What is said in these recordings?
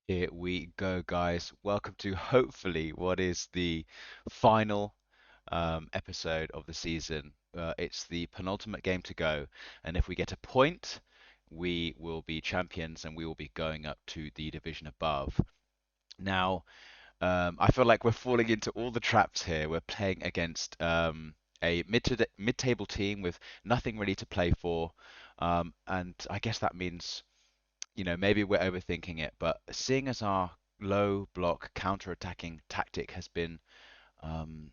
Here we go, guys. Welcome to hopefully what is the final episode of the season. It's the penultimate game to go, and if we get a point, we will be champions and we will be going up to the division above. Now, I feel like we're falling into all the traps here. We're playing against a mid-table team with nothing really to play for, and I guess that means maybe we're overthinking it, but seeing as our low block counter-attacking tactic has been um,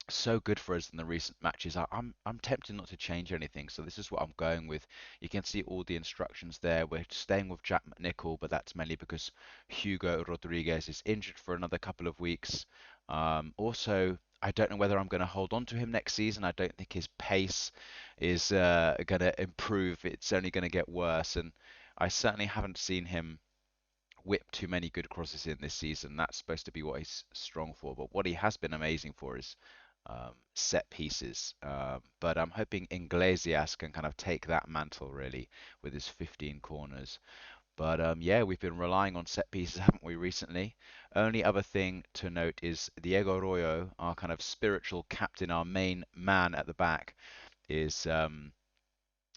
so good for us in the recent matches, I'm tempted not to change anything. So this is what I'm going with. You can see all the instructions there. We're staying with Jack McNichol, but that's mainly because Hugo Rodriguez is injured for another couple of weeks. Also, I don't know whether I'm going to hold on to him next season. I don't think his pace is going to improve. It's only going to get worse, and I certainly haven't seen him whip too many good crosses in this season. That's supposed to be what he's strong for. But what he has been amazing for is set pieces. But I'm hoping Iglesias can kind of take that mantle really with his 15 corners. But yeah, we've been relying on set pieces, haven't we, recently? Only other thing to note is Diego Arroyo, our kind of spiritual captain, our main man at the back, is um,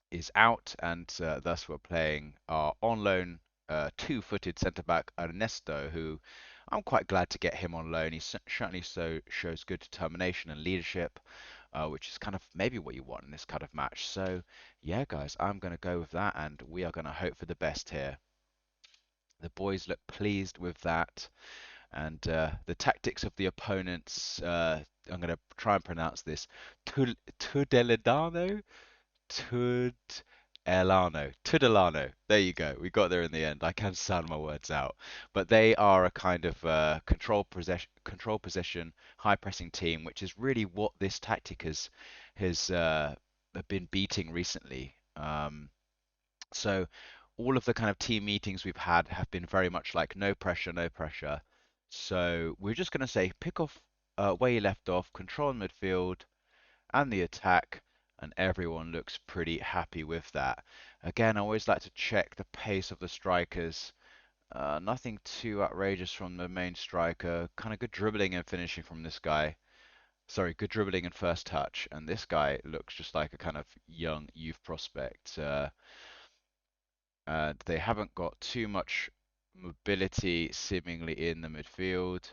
is out, and thus we're playing our on loan two-footed centre back Ernesto, who I'm quite glad to get him on loan. He certainly shows good determination and leadership, which is kind of maybe what you want in this kind of match. So yeah, guys, I'm going to go with that, and we are going to hope for the best here. The boys look pleased with that, and the tactics of the opponents. I'm going to try and pronounce this. Tudeledano? Tudelano. There you go. We got there in the end. I can sound my words out. But they are a kind of control possession, high pressing team, which is really what this tactic has been beating recently. So all of the kind of team meetings we've had have been very much like no pressure, no pressure. So we're just going to say pick off where you left off, control midfield, and the attack, and everyone looks pretty happy with that. Again, I always like to check the pace of the strikers. Nothing too outrageous from the main striker. Kind of good dribbling and finishing from this guy. Sorry, good dribbling and first touch. And this guy looks just like a kind of young youth prospect. They haven't got too much mobility seemingly in the midfield.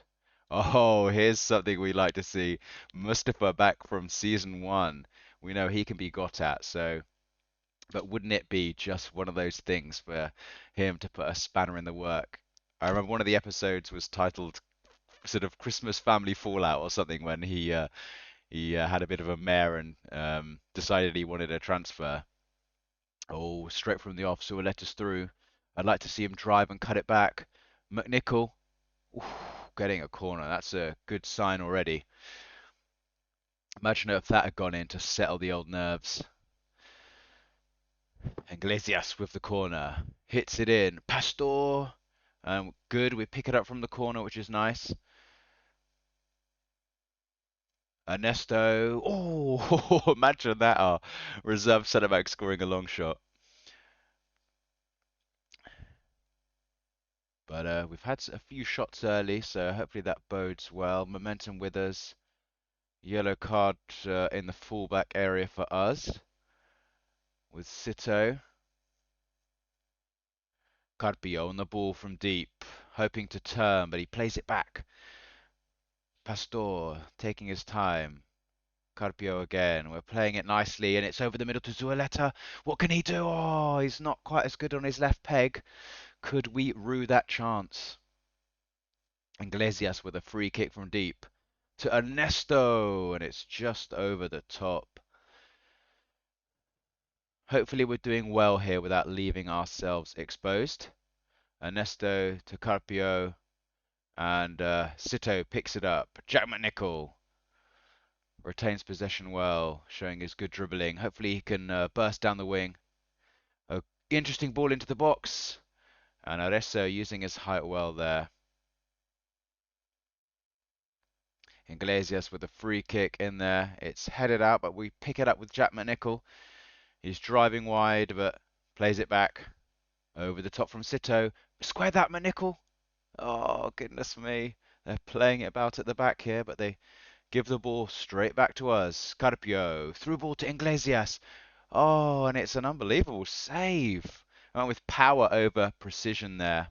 Oh, here's something we like to see. Mustafa back from season one. We know he can be got at, so but wouldn't it be just one of those things for him to put a spanner in the work? I remember one of the episodes was titled sort of Christmas family fallout or something when he had a bit of a mare and decided he wanted a transfer. Oh, straight from the off, so will let us through. I'd like to see him drive and cut it back. McNichol, oof, getting a corner. That's a good sign already. Imagine if that had gone in to settle the old nerves. Iglesias with the corner. Hits it in. Pastor. Good. We pick it up from the corner, which is nice. Ernesto. Oh, imagine that. Our reserve centre back scoring a long shot. But we've had a few shots early, so hopefully that bodes well. Momentum with us. Yellow card in the fullback area for us with Sito. Carpio on the ball from deep, hoping to turn, but he plays it back. Pastor taking his time. Carpio again. We're playing it nicely, and it's over the middle to Zueleta. What can he do? Oh, he's not quite as good on his left peg. Could we rue that chance? Iglesias with a free kick from deep to Ernesto, and it's just over the top. Hopefully we're doing well here without leaving ourselves exposed. Ernesto to Carpio, and Sito picks it up. Jack McNichol retains possession well, showing his good dribbling. Hopefully he can burst down the wing. A interesting ball into the box, and Arezzo using his height well there. Iglesias with a free kick in there. It's headed out, but we pick it up with Jack McNichol. He's driving wide, but plays it back. Over the top from Sito. Square that, McNichol. Oh, goodness me. They're playing it about at the back here, but they give the ball straight back to us. Carpio, through ball to Iglesias. Oh, and it's an unbelievable save. I went with power over precision there.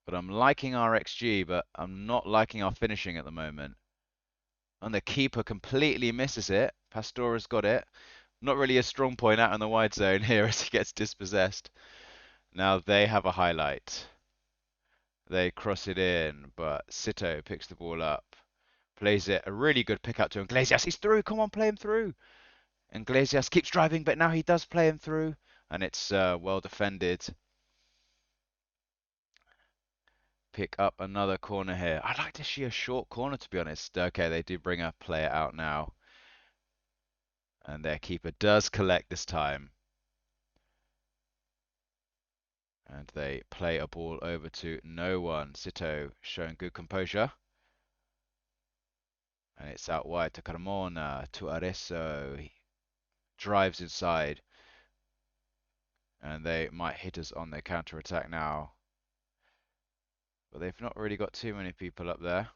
But I'm liking our XG, but I'm not liking our finishing at the moment. And the keeper completely misses it. Pastora's got it. Not really a strong point out in the wide zone here as he gets dispossessed. Now they have a highlight. They cross it in, but Sito picks the ball up. Plays it. A really good pick out to Iglesias. He's through. Come on, play him through. Iglesias keeps driving, but now he does play him through. And it's well defended. Pick up another corner here. I'd like to see a short corner, to be honest. Okay, they do bring a player out now. And their keeper does collect this time. And they play a ball over to no one. Sito showing good composure. And it's out wide to Carmona, to Arezzo. He drives inside. And they might hit us on their counter-attack now. But they've not really got too many people up there.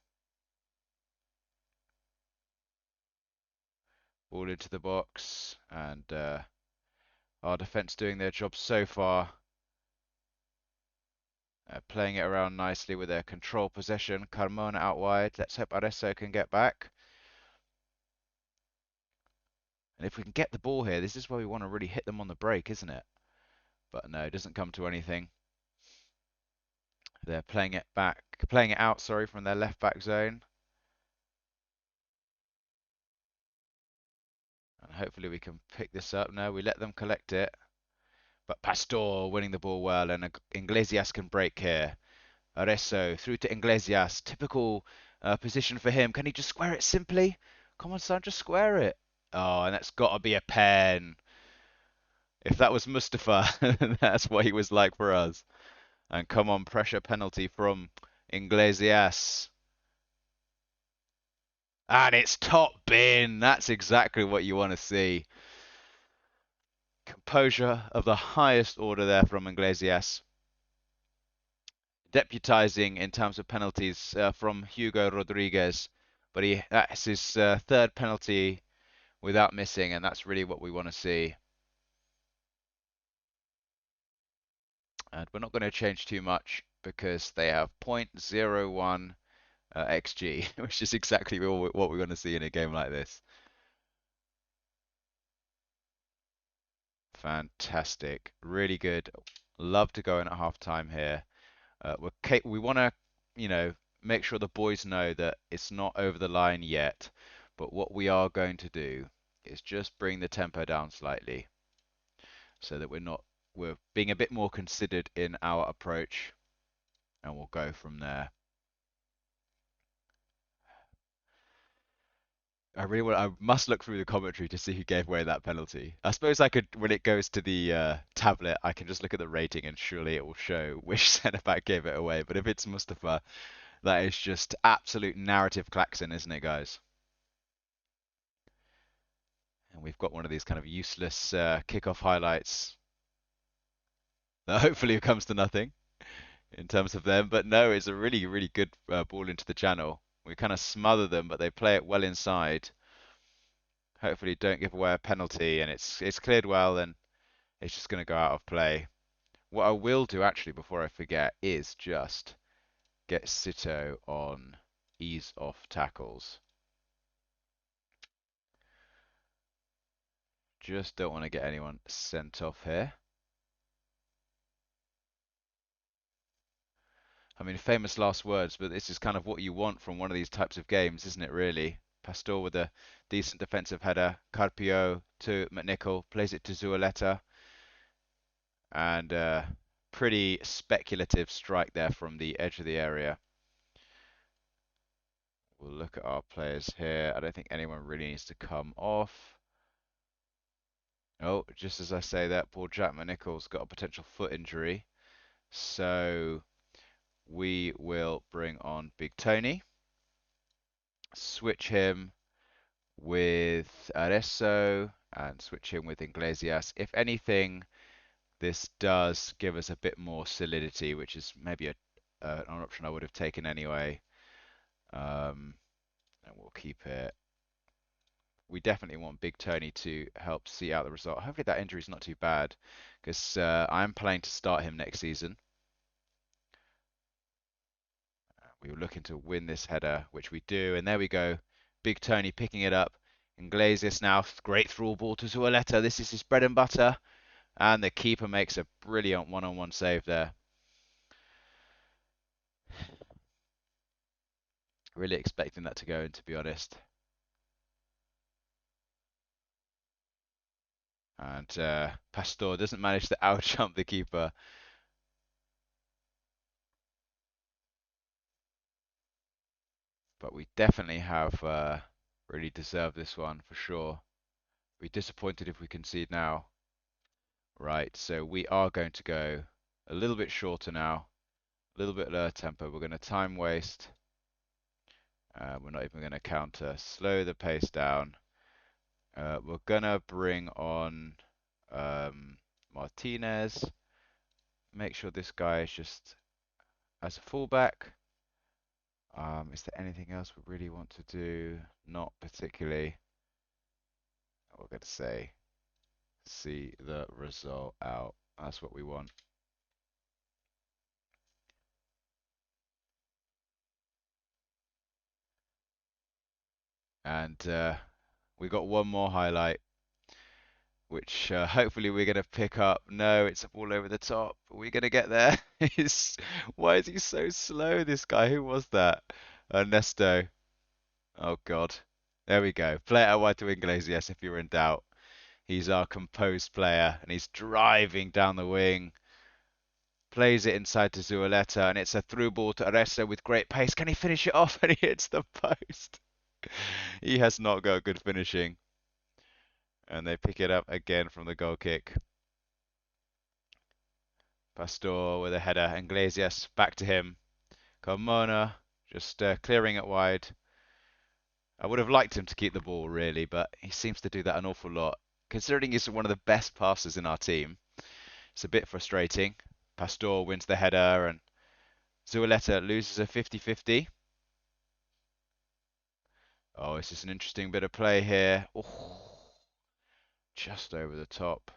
Ball into the box. And our defence doing their job so far. Playing it around nicely with their control possession. Carmona out wide. Let's hope Arezzo can get back. And if we can get the ball here, this is where we want to really hit them on the break, isn't it? But no, it doesn't come to anything. They're playing it back, playing it out, sorry, from their left back zone. And hopefully we can pick this up. No, we let them collect it. But Pastor winning the ball well, and Iglesias can break here. Arezzo through to Iglesias. Typical position for him. Can he just square it simply? Come on, son, just square it. Oh, and that's got to be a pen. If that was Mustafa, that's what he was like for us. And come on, pressure penalty from Iglesias. And it's top bin. That's exactly what you want to see. Composure of the highest order there from Iglesias. Deputizing in terms of penalties from Hugo Rodriguez. But that's his third penalty without missing, and that's really what we want to see. And we're not going to change too much because they have 0.01 XG, which is exactly what we're going to see in a game like this. Fantastic. Really good. Love to go in at half time here. We want to, make sure the boys know that it's not over the line yet. But what we are going to do is just bring the tempo down slightly so that we're being a bit more considered in our approach, and we'll go from there. I must look through the commentary to see who gave away that penalty. I suppose I could, when it goes to the tablet, I can just look at the rating and surely it will show which centre back gave it away. But if it's Mustafa, that is just absolute narrative klaxon, isn't it, guys? And we've got one of these kind of useless kickoff highlights that hopefully comes to nothing in terms of them. But no, it's a really, really good ball into the channel. We kind of smother them, but they play it well inside. Hopefully don't give away a penalty, and it's cleared well, and it's just going to go out of play. What I will do actually before I forget is just get Sito on ease off tackles. Just don't want to get anyone sent off here. I mean, famous last words, but this is kind of what you want from one of these types of games, isn't it, really? Pastor with a decent defensive header. Carpio to McNichol, plays it to Zualeta. And pretty speculative strike there from the edge of the area. We'll look at our players here. I don't think anyone really needs to come off. Oh, just as I say that, poor Jack McNichol's got a potential foot injury. So we will bring on Big Tony. Switch him with Arezzo and switch him with Iglesias. If anything, this does give us a bit more solidity, which is maybe an option I would have taken anyway. Um, and we'll keep it. We definitely want Big Tony to help see out the result. Hopefully that injury is not too bad, because I'm planning to start him next season. We were looking to win this header, which we do, and there we go. Big Tony picking it up. Iglesias now, great through ball to Zualeta. This is his bread and butter, and the keeper makes a brilliant one-on-one save there. Really expecting that to go in, to be honest. And Pastor doesn't manage to outjump the keeper. But we definitely have really deserved this one for sure. Be disappointed if we concede now. Right, so we are going to go a little bit shorter now, a little bit lower tempo. We're going to time waste. We're not even going to counter. Slow the pace down. We're going to bring on Martinez. Make sure this guy is just as a fullback. Is there anything else we really want to do? Not particularly. We're going to say see the result out. That's what we want. And we got one more highlight, which hopefully we're going to pick up. No, it's all over the top. Are we going to get there? Why is he so slow, this guy? Who was that? Ernesto. Oh, God. There we go. Play it out wide to Iglesias if you're in doubt. He's our composed player, and he's driving down the wing. Plays it inside to Zualeta, and it's a through ball to Aresta with great pace. Can he finish it off? And he hits the post. He has not got good finishing. And they pick it up again from the goal kick. Pastor with a header. Iglesias back to him. Carmona just clearing it wide. I would have liked him to keep the ball, really, but he seems to do that an awful lot. Considering he's one of the best passers in our team, it's a bit frustrating. Pastor wins the header, and Zualeta loses a 50-50. Oh, this is an interesting bit of play here. Oh, just over the top.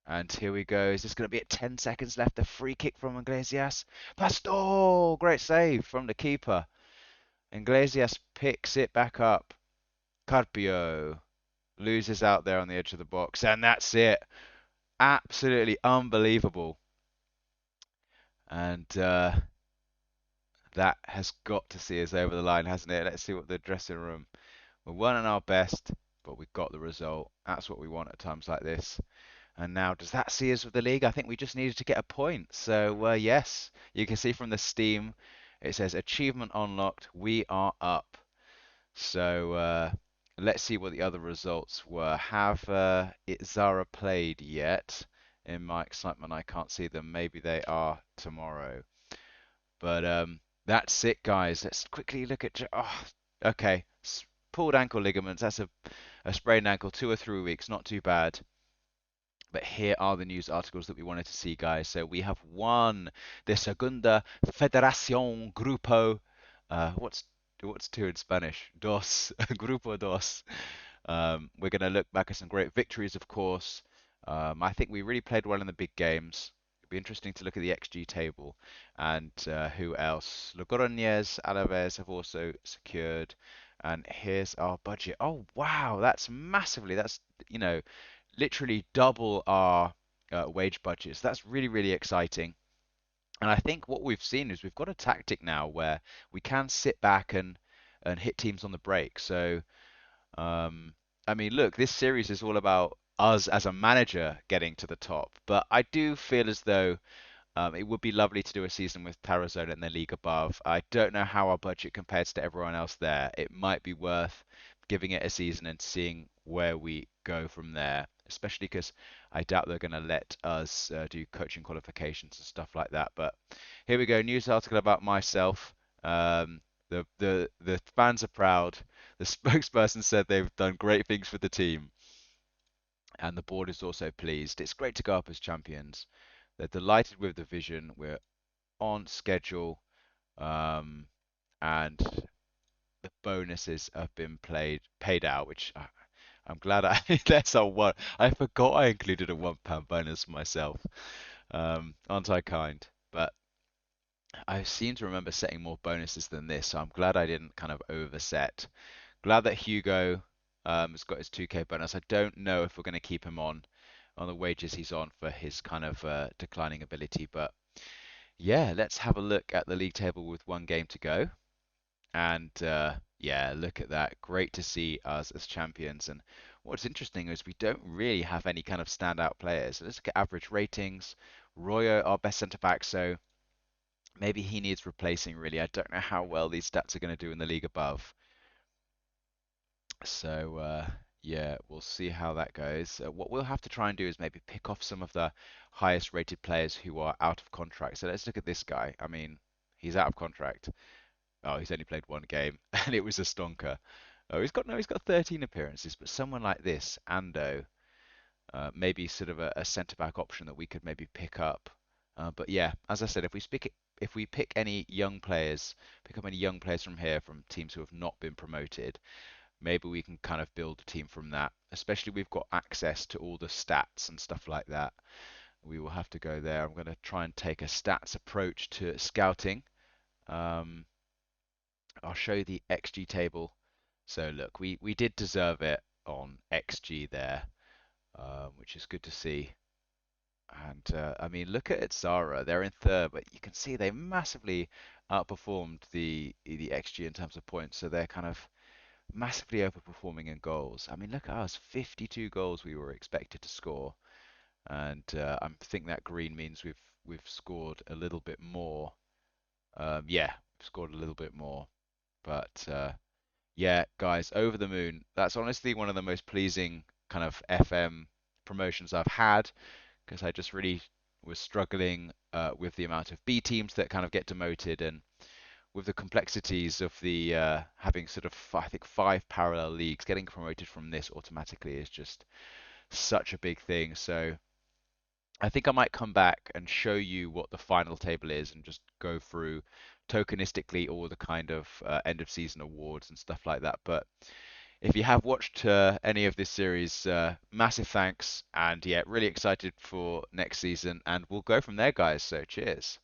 And here we go. Is this going to be at 10 seconds left? A free kick from Iglesias. Pastor! Great save from the keeper. Iglesias picks it back up. Carpio loses out there on the edge of the box. And that's it. Absolutely unbelievable. And that has got to see us over the line, hasn't it? Let's see what the dressing room. We're one on our best, but we've got the result. That's what we want at times like this. And now, does that see us with the league? I think we just needed to get a point. So, yes, you can see from the Steam, it says achievement unlocked. We are up. So, let's see what the other results were. Have Zara played yet? In my excitement, I can't see them. Maybe they are tomorrow. But that's it, guys. Let's quickly look at. Oh, okay. Pulled ankle ligaments. That's a sprained ankle, 2 or 3 weeks. Not too bad. But here are the news articles that we wanted to see, guys. So we have won the Segunda Federación Grupo. What's two in Spanish? Dos. Grupo Dos. We're going to look back at some great victories, of course. I think we really played well in the big games. It'll be interesting to look at the XG table. And who else? Logroñez, Alaves have also secured. And here's our budget. Oh, wow, that's massively. That's, literally double our wage budgets. That's really, really exciting. And I think what we've seen is we've got a tactic now where we can sit back and hit teams on the break. So, I mean, look, this series is all about us as a manager getting to the top. But I do feel as though it would be lovely to do a season with Tarazona in the league above. I don't know how our budget compares to everyone else there. It might be worth giving it a season and seeing where we go from there, especially because I doubt they're going to let us do coaching qualifications and stuff like that. But here we go, news article about myself. The fans are proud. The spokesperson said they've done great things for the team. and the board is also pleased. It's great to go up as champions. They're delighted with the vision. We're on schedule, um, and the bonuses have been paid out, which I'm glad I that's a one. I forgot I included a £1 bonus myself. Aren't I kind? But I seem to remember setting more bonuses than this, so I'm glad I didn't kind of overset. Glad that Hugo has got his 2K bonus. I don't know if we're going to keep him on the wages he's on for his kind of declining ability, but yeah, let's have a look at the league table with one game to go. And yeah, look at that. Great to see us as champions. And what's interesting is we don't really have any kind of standout players. So let's look at average ratings. Royo, our best centre back, so maybe he needs replacing really. I don't know how well these stats are going to do in the league above. So yeah, we'll see how that goes. What we'll have to try and do is maybe pick off some of the highest rated players who are out of contract. So let's look at this guy. I mean, he's out of contract. Oh, he's only played one game, and it was a stonker. Oh, he's got 13 appearances, but someone like this, Ando, maybe sort of a centre back option that we could maybe pick up. But yeah, as I said, if we pick any young players, pick up any young players from here from teams who have not been promoted, maybe we can kind of build a team from that. Especially we've got access to all the stats and stuff like that. We will have to go there. I'm going to try and take a stats approach to scouting. Um, I'll show you the XG table. So look, we did deserve it on XG there, which is good to see. And I mean, look at Zara. They're in third, but you can see they massively outperformed the XG in terms of points. So they're kind of massively overperforming in goals. I mean, look at us, 52 goals we were expected to score, and I think that green means we've scored a little bit more. Yeah, we've scored a little bit more, but yeah, guys, over the moon. That's honestly one of the most pleasing kind of FM promotions I've had because I just really was struggling with the amount of B teams that kind of get demoted and with the complexities of the having sort of I think 5 parallel leagues, getting promoted from this automatically is just such a big thing. So I think I might come back and show you what the final table is and just go through tokenistically all the kind of end of season awards and stuff like that. But if you have watched any of this series, massive thanks and yeah, really excited for next season and we'll go from there, guys. So cheers.